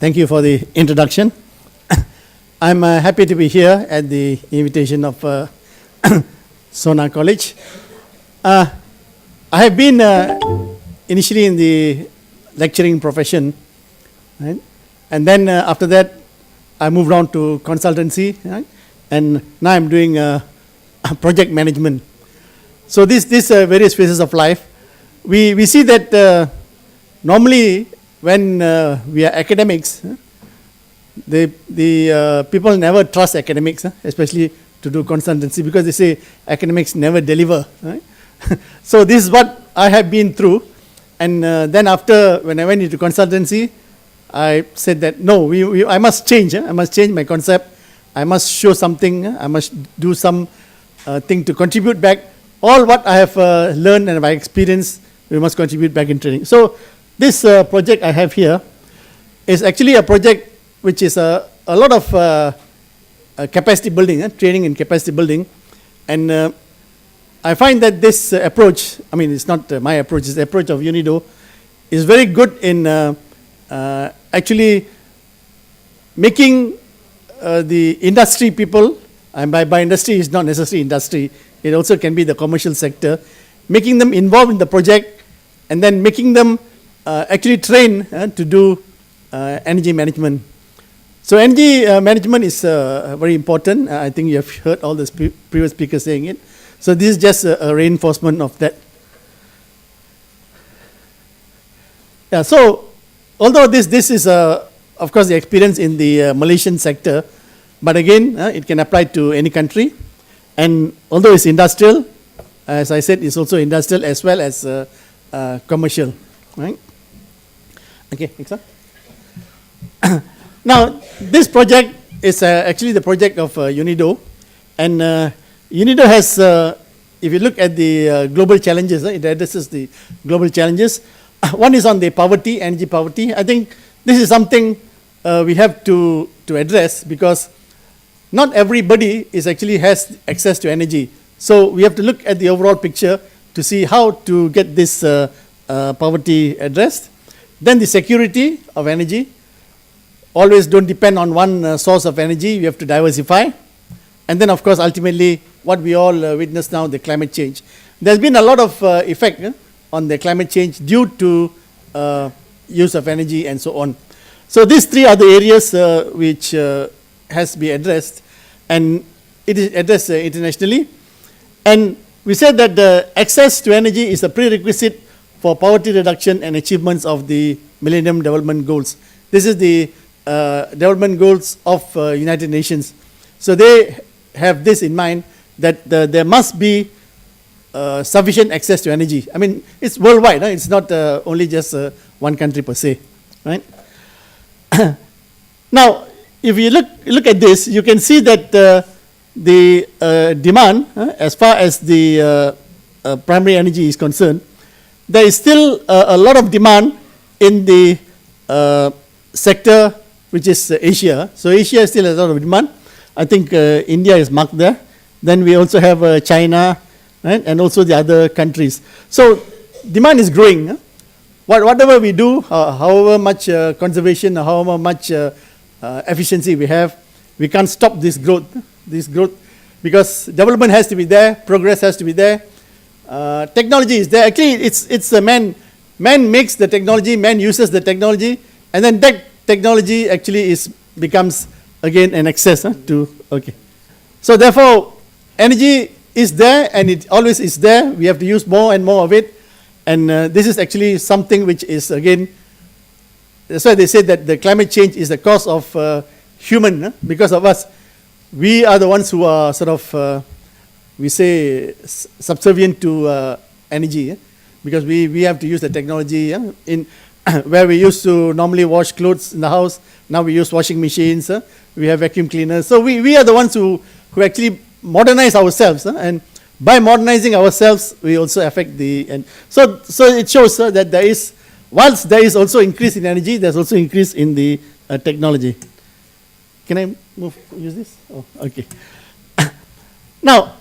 Thank you for the introduction. I'm happy to be here at the invitation of Sona College. I have been initially in the lecturing profession, right? And then after that, I moved on to consultancy, right? And now I'm doing project management. So these various phases of life, we see that normally when we are academics, the people never trust academics, especially to do consultancy, because they say academics never deliver. Right? So this is what I have been through. And then after, when I went into consultancy, I said that no, I must change. I must change my concept. I must show something. I must do some thing to contribute back. All what I have learned and my experience, we must contribute back in training. So this project I have here is actually a project which is a lot of capacity building, training and capacity building. And I find that this approach, I mean, it's not my approach, it's the approach of UNIDO, is very good in actually making the industry people, and by industry is not necessarily industry, it also can be the commercial sector, making them involved in the project and then making them actually train to do energy management. So energy management is very important. I think you have heard all the previous speakers saying it. So this is just a reinforcement of that. Yeah, so although this is of course the experience in the Malaysian sector, but again it can apply to any country. And although it's industrial, as I said, it's also industrial as well as commercial, right? Okay, next one. Now, this project is actually the project of UNIDO, and UNIDO has, if you look at the global challenges, it addresses the global challenges. One is on the poverty, energy poverty. I think this is something we have to address, because not everybody actually has access to energy. So we have to look at the overall picture to see how to get this poverty addressed. Then the security of energy. Always don't depend on one source of energy, you have to diversify. And then of course ultimately what we all witness now, the climate change. There's been a lot of effect on the climate change due to use of energy and so on. So these three are the areas which has to be addressed, and it is addressed internationally. And we said that the access to energy is a prerequisite for poverty reduction and achievements of the Millennium Development Goals. This is the development goals of United Nations. So they have this in mind, that there must be sufficient access to energy. I mean, it's worldwide, it's not only just one country per se, right? Now, if you look at this, you can see that the demand, as far as the primary energy is concerned, there is still a lot of demand in the sector which is Asia. So Asia still has a lot of demand. I think India is marked there. Then we also have China, right? And also the other countries. So demand is growing. Whatever we do, however much conservation, however much efficiency we have, we can't stop this growth, because development has to be there, progress has to be there, technology is there. Actually, it's a man makes the technology, man uses the technology, and then that technology actually becomes again an access to, okay. So therefore, energy is there, and it always is there. We have to use more and more of it. And this is actually something which is, again, that's why they say that the climate change is the cause of human, because of us. We are the ones who are sort of, we say, subservient to energy, because we have to use the technology in where we used to normally wash clothes in the house. Now we use washing machines, we have vacuum cleaners. So we are the ones who actually modernize ourselves, and by modernizing ourselves, we also affect the, and so it shows that there is, whilst there is also increase in energy, there's also increase in the technology. Can I use this? Oh, okay. Now,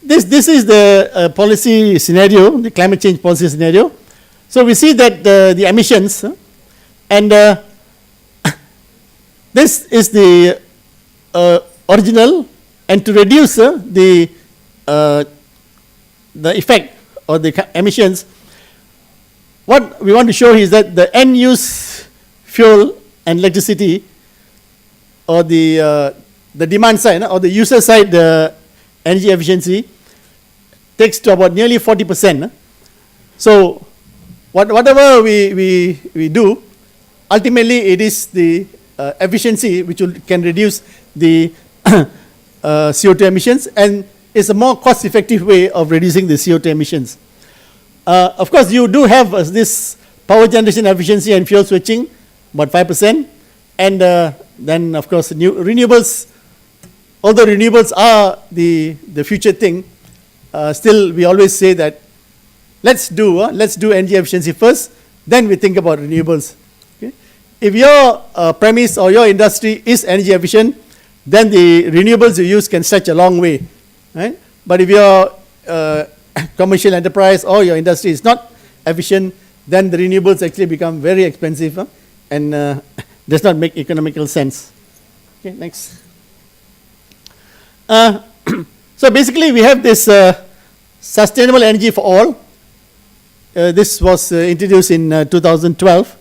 this is the policy scenario, the climate change policy scenario. So we see that the emissions, and This is the original, and to reduce the effect or the emissions, what we want to show is that the end use fuel and electricity, or the demand side or the user side energy efficiency, takes to about nearly 40%. So whatever we do, ultimately it is the efficiency which can reduce the CO2 emissions, and is a more cost effective way of reducing the CO2 emissions. Of course, you do have this power generation efficiency and fuel switching, about 5%, and then of course renewables. Although renewables are the future thing, still we always say that let's do energy efficiency first, then we think about renewables. Okay? If your premise or your industry is energy efficient, then the renewables you use can stretch a long way, right? But if your commercial enterprise or your industry is not efficient, then the renewables actually become very expensive and does not make economical sense. Okay, next. So basically we have this sustainable energy for all. This was introduced in 2012.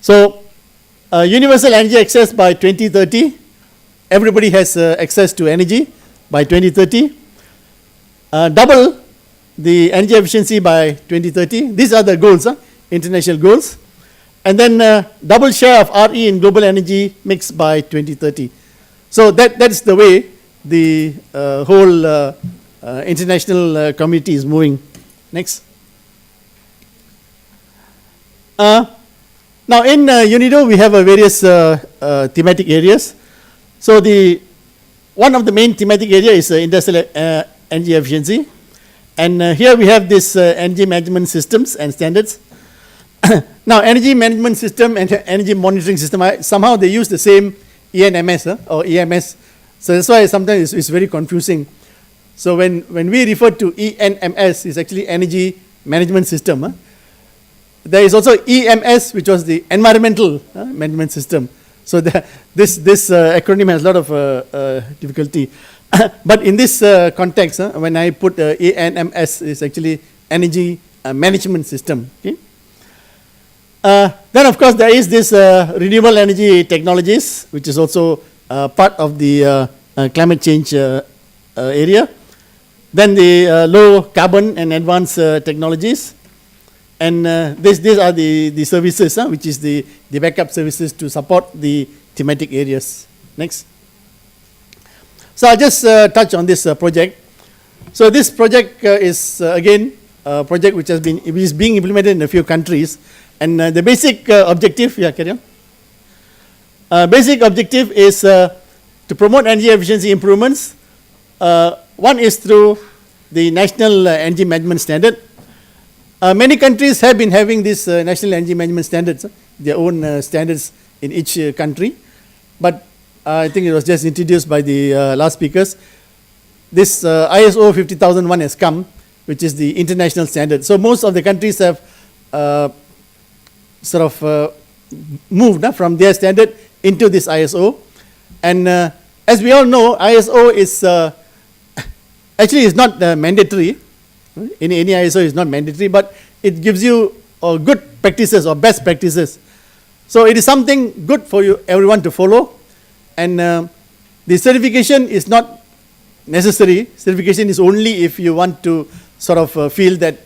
So universal energy access by 2030. Everybody has access to energy by 2030. Double the energy efficiency by 2030. These are the goals, international goals. And then double share of RE in global energy mix by 2030. So that's the way the whole international community is moving. Next. Now in UNIDO we have various thematic areas. So one of the main thematic area is industrial energy efficiency, and here we have this energy management systems and standards. Now energy management system and energy monitoring system, somehow they use the same ENMS or EMS, so that's why sometimes it's very confusing. So when we refer to ENMS, it's actually energy management system. There is also EMS, which was the environmental management system. So this acronym has a lot of difficulty. But in this context, when I put ENMS, is actually energy management system. Okay? Then of course there is this renewable energy technologies, which is also part of the climate change area. Then the low carbon and advanced technologies. And these are the services, which is the backup services to support the thematic areas. Next. So I'll just touch on this project. So this project is again a project which is being implemented in a few countries. And the basic objective, carry on. Basic objective is to promote energy efficiency improvements. One is through the National Energy Management Standard. Many countries have been having this national energy management standards, their own standards in each country. But I think it was just introduced by the last speakers. This ISO 50001 has come, which is the international standard. So most of the countries have moved from their standard into this ISO. And as we all know, ISO is actually is not mandatory. Any ISO is not mandatory, but it gives you good practices or best practices. So it is something good for everyone to follow. And the certification is not necessary. Certification is only if you want to feel that,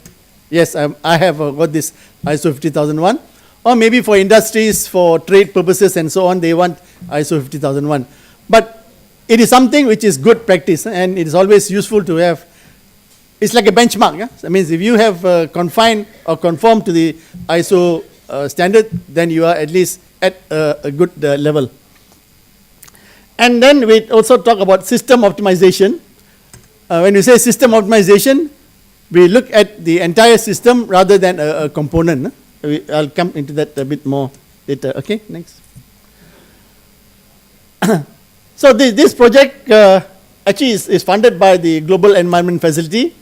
yes, I have got this ISO 50001. Or maybe for industries, for trade purposes and so on, they want ISO 50001. But it is something which is good practice, and it is always useful to have. It's like a benchmark. That means if you have confined or conformed to the ISO standard, then you are at least at a good level. And then we also talk about system optimization. When we say system optimization, we look at the entire system rather than a component. I'll come into that a bit more later. Okay, next. So this project actually is funded by the Global Environment Facility.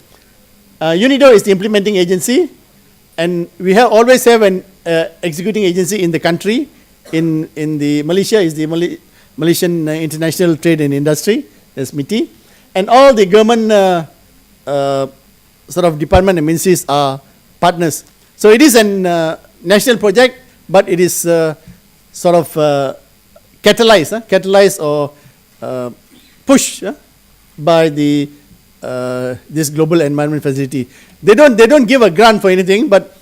UNIDO is the implementing agency, and we always have an executing agency in the country. In the Malaysia is the Malaysian International Trade and Industry, that's MITI, and all the government sort of department and ministries are partners. So it is an national project, but it is sort of catalyzed or pushed by the this global environment facility. They don't give a grant for anything, but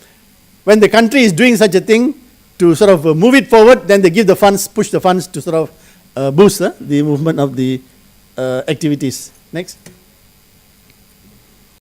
when the country is doing such a thing to sort of move it forward, then they give the funds, push the funds to sort of boost the movement of the activities. Next.